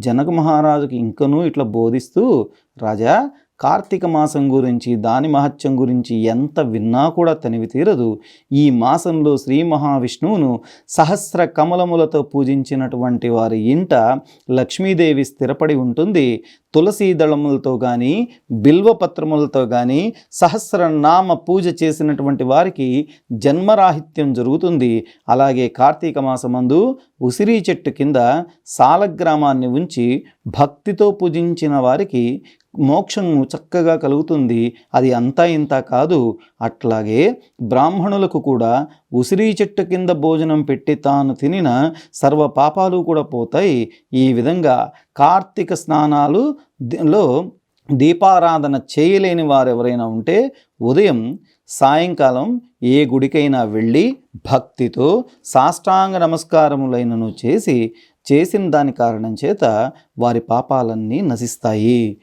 జనక మహారాజుకి ఇంకనూ ఇట్లా బోధిస్తూ, రాజా కార్తీక మాసం గురించి, దాని మహత్యం గురించి ఎంత విన్నా కూడా తనివి తీరదు. ఈ మాసంలో శ్రీ మహావిష్ణువును సహస్ర కమలములతో పూజించినటువంటి వారి ఇంట లక్ష్మీదేవి స్థిరపడి ఉంటుంది. తులసీ దళములతో కానీ, బిల్వపత్రములతో కానీ సహస్రనామ పూజ చేసినటువంటి వారికి జన్మరాహిత్యం జరుగుతుంది. అలాగే కార్తీక మాసమందు ఉసిరి చెట్టు కింద సాలగ్రామాన్ని ఉంచి భక్తితో పూజించిన వారికి మోక్షం చక్కగా కలుగుతుంది. అది అంతా ఇంత కాదు. అట్లాగే బ్రాహ్మణులకు కూడా ఉసిరి చెట్టు కింద భోజనం పెట్టి తాను తినిన సర్వ పాపాలు కూడా పోతాయి. ఈ విధంగా కార్తీక స్నానాలు లో దీపారాధన చేయలేని వారు ఎవరైనా ఉంటే ఉదయం సాయంకాలం ఏ గుడికైనా వెళ్ళి భక్తితో సాష్టాంగ నమస్కారములైనను చేసిన దాని కారణం చేత వారి పాపాలన్నీ నశిస్తాయి.